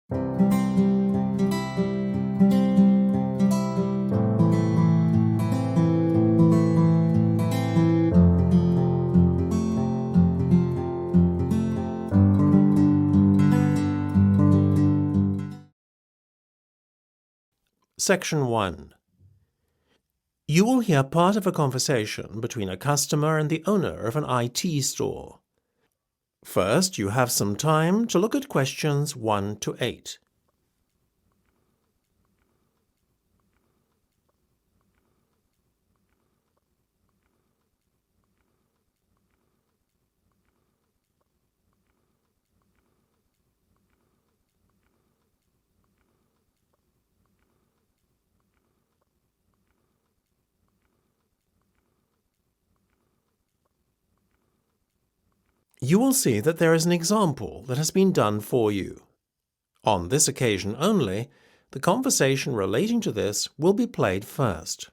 Section 1. You will hear part of a conversation between a customer and the owner of an IT store. First, you have some time to look at questions 1 to 8. You will see that there is an example that has been done for you. On this occasion only, the conversation relating to this will be played first.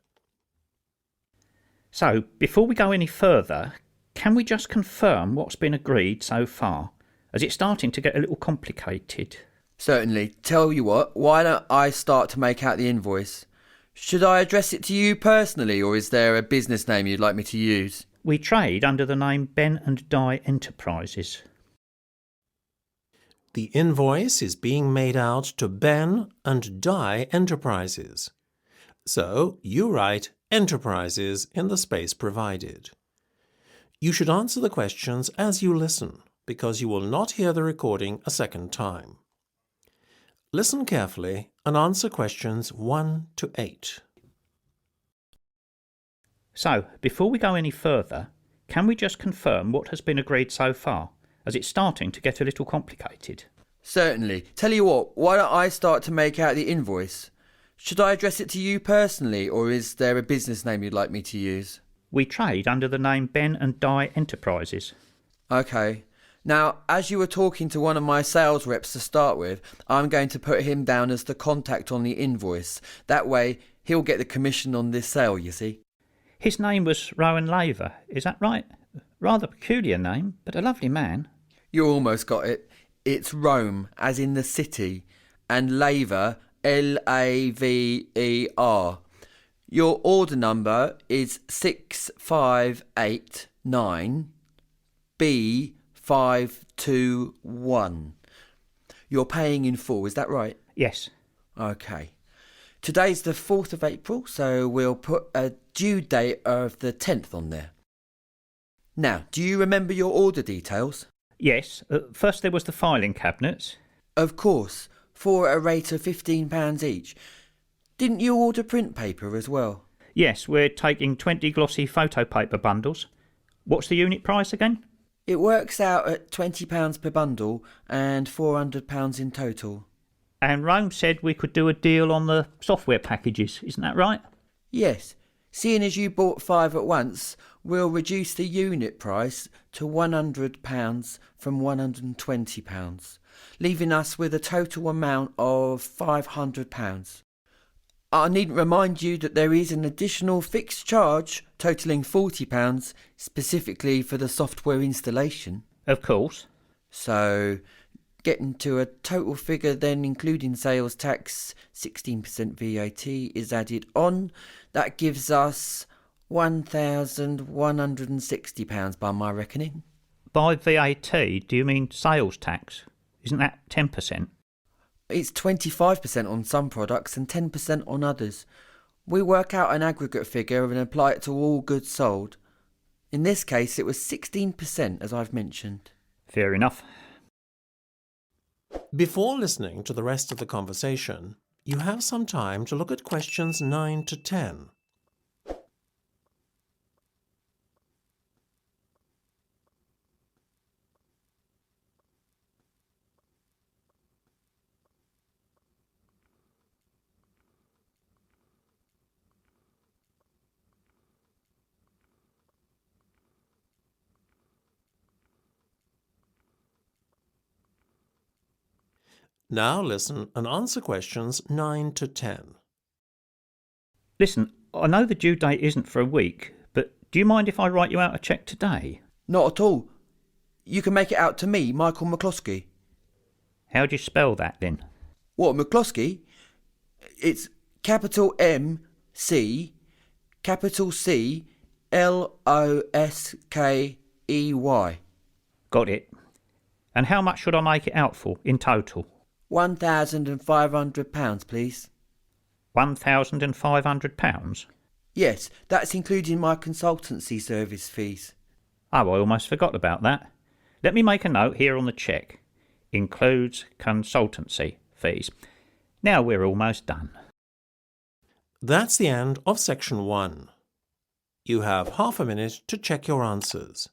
So, before we go any further, can we just confirm what's been agreed so far, as it's starting to get a little complicated? Certainly. Tell you what, why don't I start to make out the invoice? Should I address it to you personally, or is there a business name you'd like me to use? We trade under the name Ben and Di Enterprises. The invoice is being made out to Ben and Di Enterprises. So you write Enterprises in the space provided. You should answer the questions as you listen, because you will not hear the recording a second time. Listen carefully and answer questions 1 to 8. So, before we go any further, can we just confirm what has been agreed so far, as it's starting to get a little complicated? Certainly. Tell you what, why don't I start to make out the invoice? Should I address it to you personally, or is there a business name you'd like me to use? We trade under the name Ben and Di Enterprises. Okay. Now, as you were talking to one of my sales reps to start with, I'm going to put him down as the contact on the invoice. That way, he'll get the commission on this sale, you see. His name was Rowan Laver, is that right? Rather peculiar name, but a lovely man. You almost got it. It's Rome, as in the city, and Laver, Laver. Your order number is 6589B521. You're paying in full, is that right? Yes. Okay. Today's the 4th of April, so we'll put a due date of the 10th on there. Now, do you remember your order details? Yes. First there was the filing cabinets. Of course, for a rate of £15 each. Didn't you order print paper as well? Yes, we're taking 20 glossy photo paper bundles. What's the unit price again? It works out at £20 per bundle and £400 in total. And Rome said we could do a deal on the software packages, isn't that right? Yes. Seeing as you bought 5 at once, we'll reduce the unit price to £100 from £120, leaving us with a total amount of £500. I needn't remind you that there is an additional fixed charge totalling £40 specifically for the software installation. Of course. So, getting to a total figure then including sales tax, 16% VAT is added on. That gives us £1,160 by my reckoning. By VAT, do you mean sales tax? Isn't that 10%? It's 25% on some products and 10% on others. We work out an aggregate figure and apply it to all goods sold. In this case, it was 16%, as I've mentioned. Fair enough. Before listening to the rest of the conversation, you have some time to look at questions 9 to 10. Now listen and answer questions 9 to 10. Listen, I know the due date isn't for a week, but do you mind if I write you out a cheque today? Not at all. You can make it out to me, Michael McCloskey. How do you spell that then? What, McCloskey? It's capital M C, capital C, Loskey. Got it. And how much should I make it out for in total? £1,500, please. £1,500? Yes, that's including my consultancy service fees. Oh, I almost forgot about that. Let me make a note here on the cheque. Includes consultancy fees. Now we're almost done. That's the end of section 1. You have half a minute to check your answers.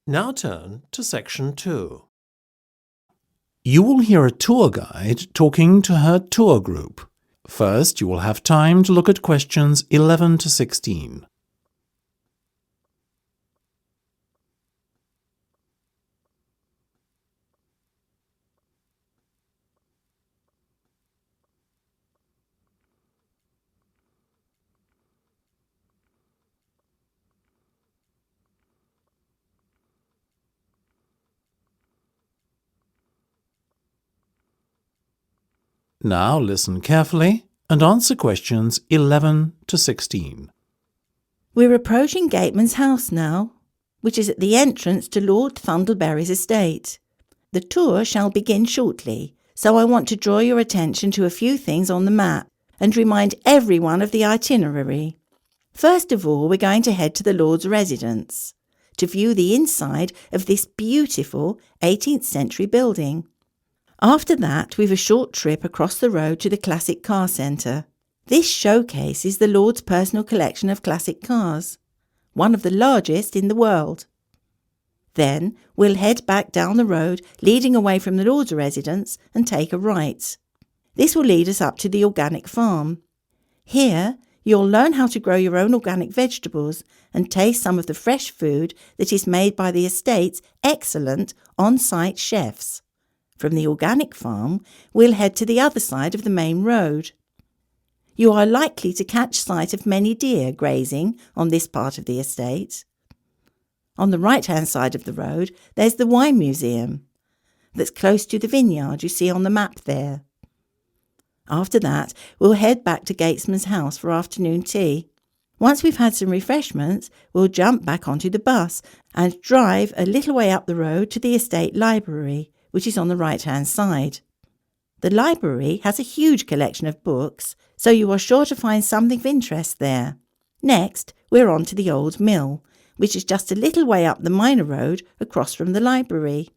Now turn to section 2. You will hear a tour guide talking to her tour group. First, you will have time to look at questions 11 to 16. Now listen carefully and answer questions 11 to 16. We're approaching Gateman's house now, which is at the entrance to Lord Thundleberry's estate. The tour shall begin shortly, so I want to draw your attention to a few things on the map and remind everyone of the itinerary. First of all, we're going to head to the Lord's residence to view the inside of this beautiful 18th century building. After that, we've a short trip across the road to the Classic Car Centre. This showcases the Lord's personal collection of classic cars, one of the largest in the world. Then we'll head back down the road leading away from the Lord's residence and take a right. This will lead us up to the organic farm. Here you'll learn how to grow your own organic vegetables and taste some of the fresh food that is made by the estate's excellent on-site chefs. From the organic farm, we'll head to the other side of the main road. You are likely to catch sight of many deer grazing on this part of the estate. On the right-hand side of the road, there's the wine museum that's close to the vineyard you see on the map there. After that, we'll head back to Gatesman's house for afternoon tea. Once we've had some refreshments, we'll jump back onto the bus and drive a little way up the road to the estate library, which is on the right-hand side. The library has a huge collection of books, so you are sure to find something of interest there. Next, we're on to the old mill, which is just a little way up the minor road across from the library.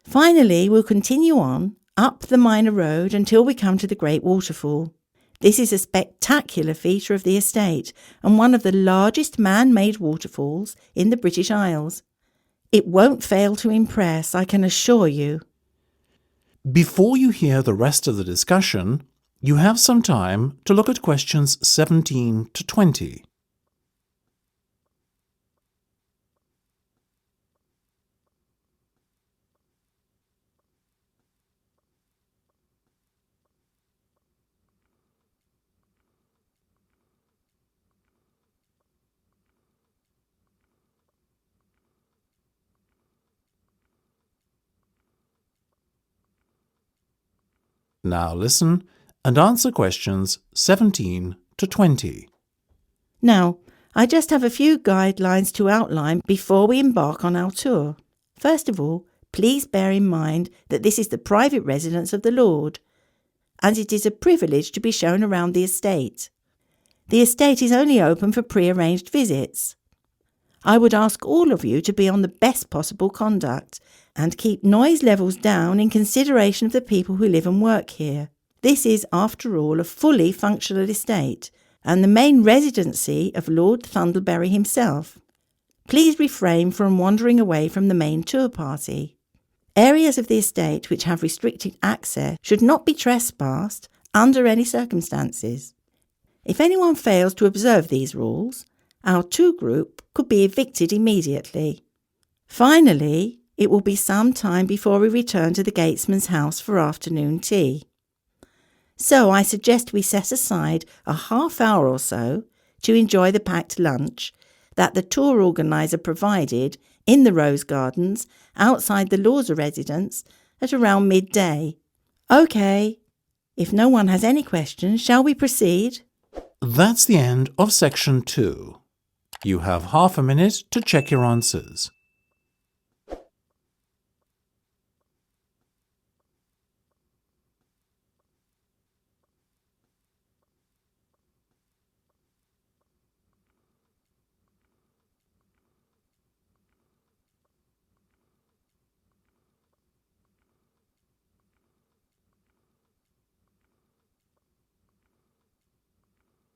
Finally, we'll continue on up the minor road until we come to the Great Waterfall. This is a spectacular feature of the estate and one of the largest man-made waterfalls in the British Isles. It won't fail to impress, I can assure you. Before you hear the rest of the discussion, you have some time to look at questions 17 to 20. Now listen and answer questions 17 to 20. Now, I just have a few guidelines to outline before we embark on our tour. First of all, please bear in mind that this is the private residence of the Lord, and it is a privilege to be shown around the estate. The estate is only open for pre-arranged visits. I would ask all of you to be on the best possible conduct and keep noise levels down in consideration of the people who live and work here. This is, after all, a fully functional estate and the main residency of Lord Thundleberry himself. Please refrain from wandering away from the main tour party. Areas of the estate which have restricted access should not be trespassed under any circumstances. If anyone fails to observe these rules, Our tour group could be evicted immediately. Finally, it will be some time before we return to the gatesman's house for afternoon tea. So I suggest we set aside a half hour or so to enjoy the packed lunch that the tour organiser provided in the Rose Gardens outside the Lawser residence at around midday. OK, if no one has any questions, shall we proceed? That's the end of section 2. You have half a minute to check your answers.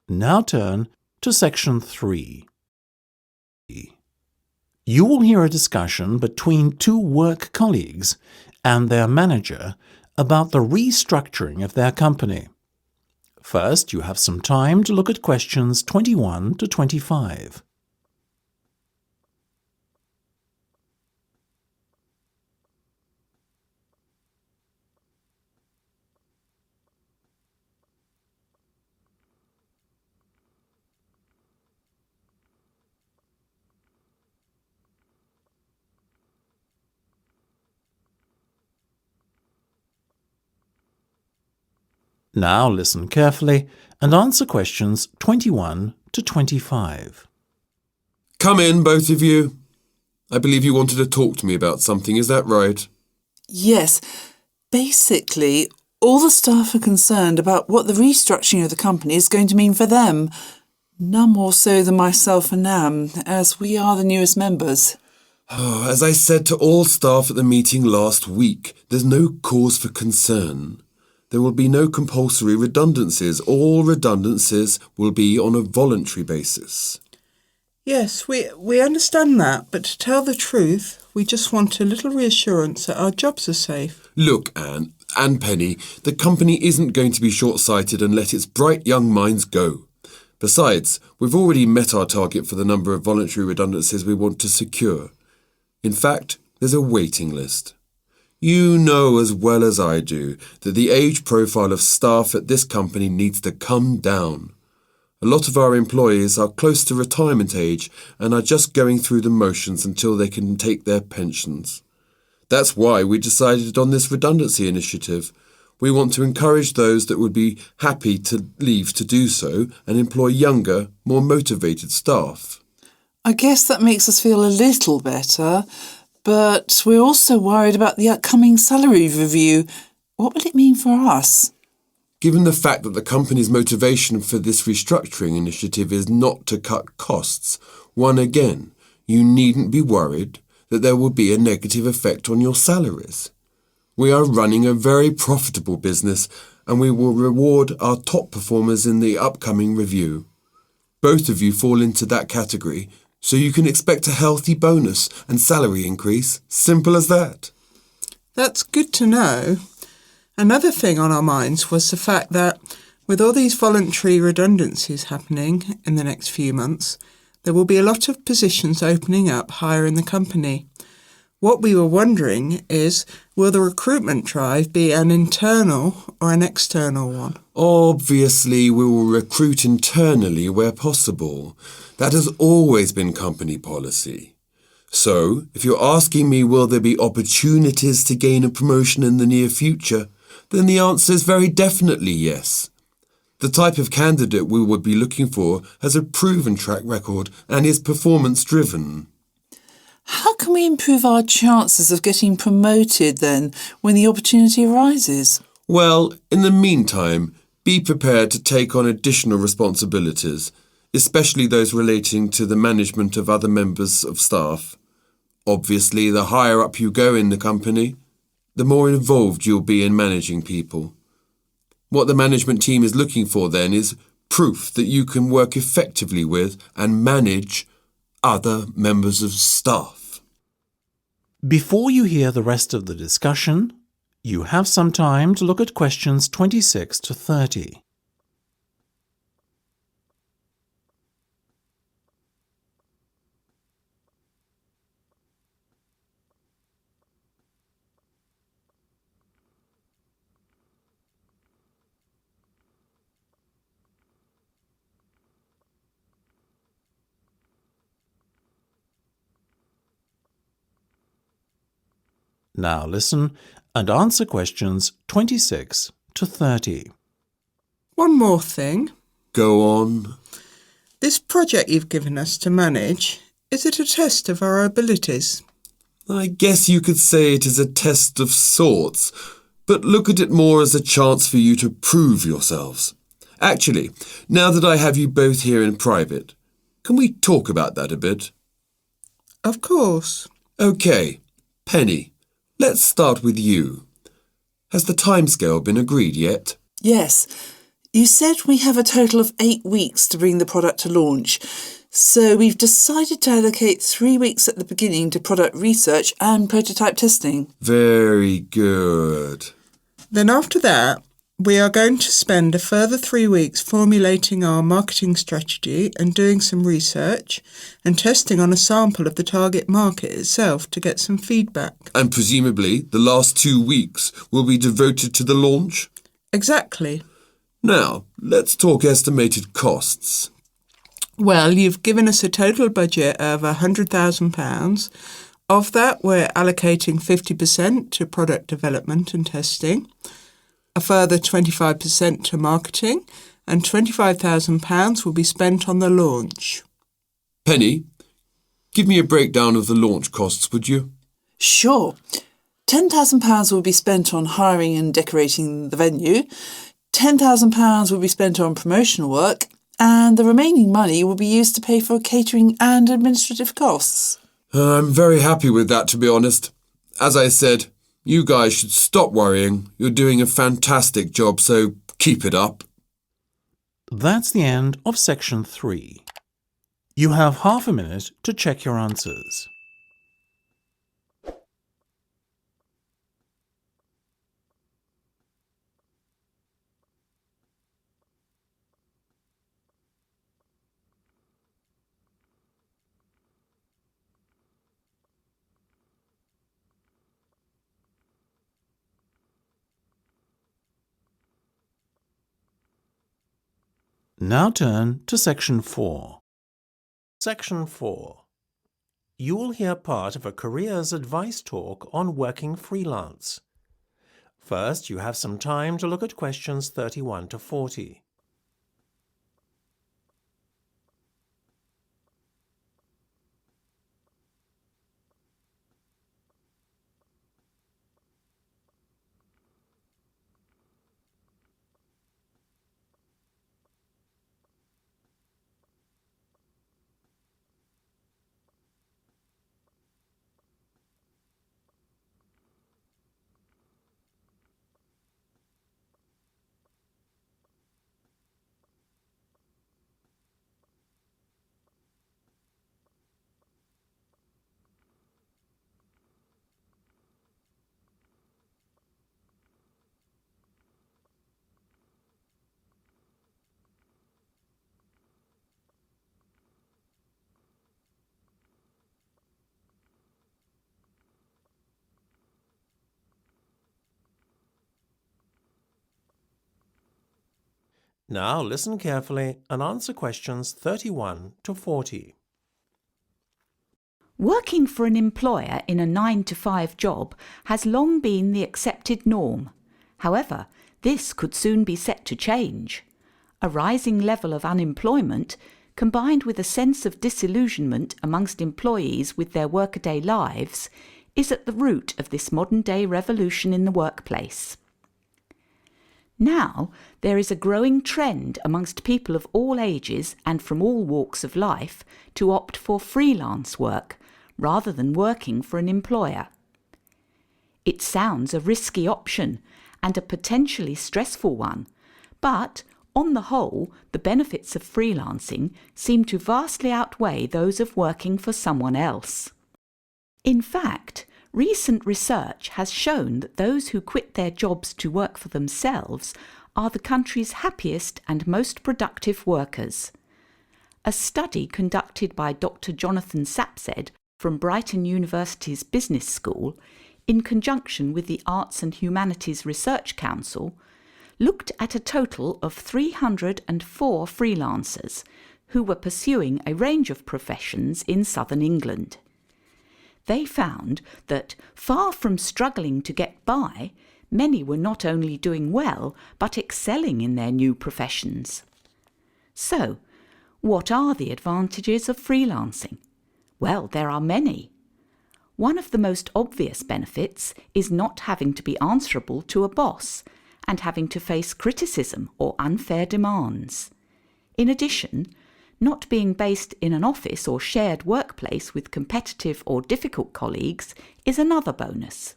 Now turn to section 3. You will hear a discussion between two work colleagues and their manager about the restructuring of their company. First, you have some time to look at questions 21 to 25. Now listen carefully and answer questions 21 to 25. Come in, both of you. I believe you wanted to talk to me about something, is that right? Yes. Basically, all the staff are concerned about what the restructuring of the company is going to mean for them. None more so than myself and Nam, as we are the newest members. As I said to all staff at the meeting last week, there's no cause for concern. There will be no compulsory redundancies. All redundancies will be on a voluntary basis. Yes, we understand that, but to tell the truth, we just want a little reassurance that our jobs are safe. Look, Anne and Penny, the company isn't going to be short-sighted and let its bright young minds go. Besides, we've already met our target for the number of voluntary redundancies we want to secure. In fact, there's a waiting list. You know as well as I do that the age profile of staff at this company needs to come down. A lot of our employees are close to retirement age and are just going through the motions until they can take their pensions. That's why we decided on this redundancy initiative. We want to encourage those that would be happy to leave to do so and employ younger, more motivated staff. I guess that makes us feel a little better, but we're also worried about the upcoming salary review. What will it mean for us? Given the fact that the company's motivation for this restructuring initiative is not to cut costs, again, you needn't be worried that there will be a negative effect on your salaries. We are running a very profitable business and we will reward our top performers in the upcoming review. Both of you fall into that category, so you can expect a healthy bonus and salary increase. Simple as that. That's good to know. Another thing on our minds was the fact that with all these voluntary redundancies happening in the next few months, there will be a lot of positions opening up higher in the company. What we were wondering is, will the recruitment drive be an internal or an external one? Obviously, we will recruit internally where possible. That has always been company policy. So, if you're asking me will there be opportunities to gain a promotion in the near future, then the answer is very definitely yes. The type of candidate we would be looking for has a proven track record and is performance-driven. How can we improve our chances of getting promoted then when the opportunity arises? Well, in the meantime, be prepared to take on additional responsibilities, especially those relating to the management of other members of staff. Obviously, the higher up you go in the company, the more involved you'll be in managing people. What the management team is looking for then is proof that you can work effectively with and manage other members of staff. Before you hear the rest of the discussion, you have some time to look at questions 26 to 30. Now listen and answer questions 26 to 30. One more thing. Go on. This project you've given us to manage, is it a test of our abilities? I guess you could say it is a test of sorts, but look at it more as a chance for you to prove yourselves. Actually, now that I have you both here in private, can we talk about that a bit? Of course. OK, Penny, let's start with you. Has the timescale been agreed yet? Yes. You said we have a total of 8 weeks to bring the product to launch. So we've decided to allocate 3 weeks at the beginning to product research and prototype testing. Very good. Then after that, we are going to spend a further 3 weeks formulating our marketing strategy and doing some research and testing on a sample of the target market itself to get some feedback. And presumably the last 2 weeks will be devoted to the launch? Exactly. Now, let's talk estimated costs. Well, you've given us a total budget of £100,000. Of that, we're allocating 50% to product development and testing, a further 25% to marketing, and £25,000 will be spent on the launch. Penny, give me a breakdown of the launch costs, would you? Sure. £10,000 will be spent on hiring and decorating the venue, £10,000 will be spent on promotional work, and the remaining money will be used to pay for catering and administrative costs. I'm very happy with that, to be honest. As I said, you guys should stop worrying. You're doing a fantastic job, so keep it up. That's the end of section 3. You have half a minute to check your answers. Now turn to Section 4. Section 4. You will hear part of a careers advice talk on working freelance. First, you have some time to look at questions 31 to 40. Now listen carefully and answer questions 31 to 40. Working for an employer in a 9-to-5 job has long been the accepted norm. However, this could soon be set to change. A rising level of unemployment, combined with a sense of disillusionment amongst employees with their workaday lives, is at the root of this modern-day revolution in the workplace. Now, there is a growing trend amongst people of all ages and from all walks of life to opt for freelance work rather than working for an employer. It sounds a risky option and a potentially stressful one, but on the whole, the benefits of freelancing seem to vastly outweigh those of working for someone else. In fact, recent research has shown that those who quit their jobs to work for themselves are the country's happiest and most productive workers. A study conducted by Dr. Jonathan Sapsed from Brighton University's Business School, in conjunction with the Arts and Humanities Research Council, looked at a total of 304 freelancers who were pursuing a range of professions in southern England. They found that, far from struggling to get by, many were not only doing well, but excelling in their new professions. So, what are the advantages of freelancing? Well, there are many. One of the most obvious benefits is not having to be answerable to a boss and having to face criticism or unfair demands. In addition, not being based in an office or shared workplace with competitive or difficult colleagues is another bonus.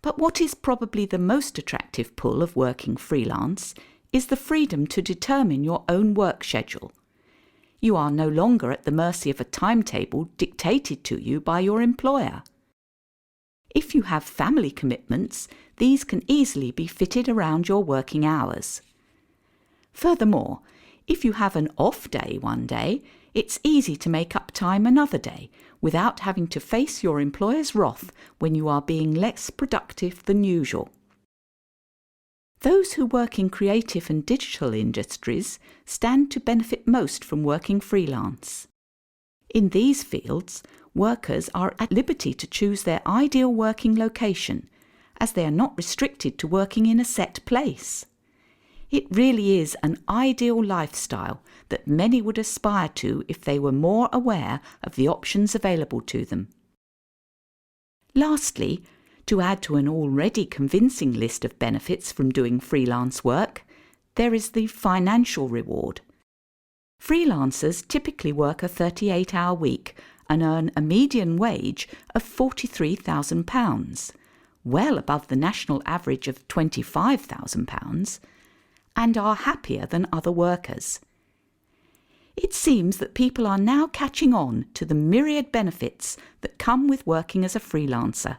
But what is probably the most attractive pull of working freelance is the freedom to determine your own work schedule. You are no longer at the mercy of a timetable dictated to you by your employer. If you have family commitments, these can easily be fitted around your working hours. Furthermore, if you have an off day one day, it's easy to make up time another day without having to face your employer's wrath when you are being less productive than usual. Those who work in creative and digital industries stand to benefit most from working freelance. In these fields, workers are at liberty to choose their ideal working location, as they are not restricted to working in a set place. It really is an ideal lifestyle that many would aspire to if they were more aware of the options available to them. Lastly, to add to an already convincing list of benefits from doing freelance work, there is the financial reward. Freelancers typically work a 38-hour week and earn a median wage of £43,000, well above the national average of £25,000, and are happier than other workers. It seems that people are now catching on to the myriad benefits that come with working as a freelancer.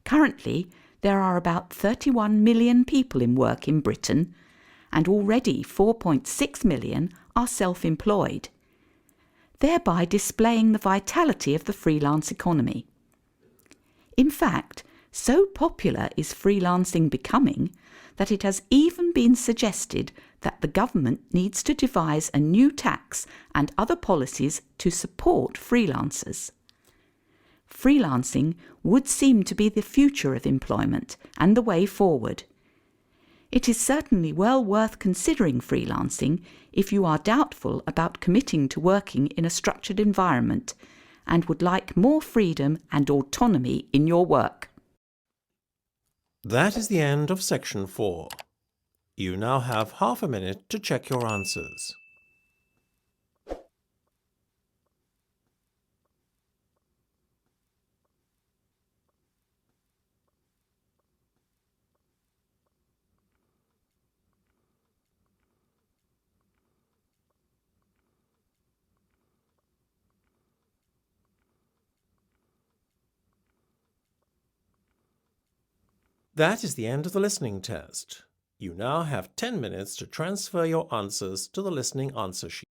Currently, there are about 31 million people in work in Britain, and already 4.6 million are self-employed, thereby displaying the vitality of the freelance economy. In fact, so popular is freelancing becoming that it has even been suggested that the government needs to devise a new tax and other policies to support freelancers. Freelancing would seem to be the future of employment and the way forward. It is certainly well worth considering freelancing if you are doubtful about committing to working in a structured environment and would like more freedom and autonomy in your work. That is the end of section 4. You now have half a minute to check your answers. That is the end of the listening test. You now have 10 minutes to transfer your answers to the listening answer sheet.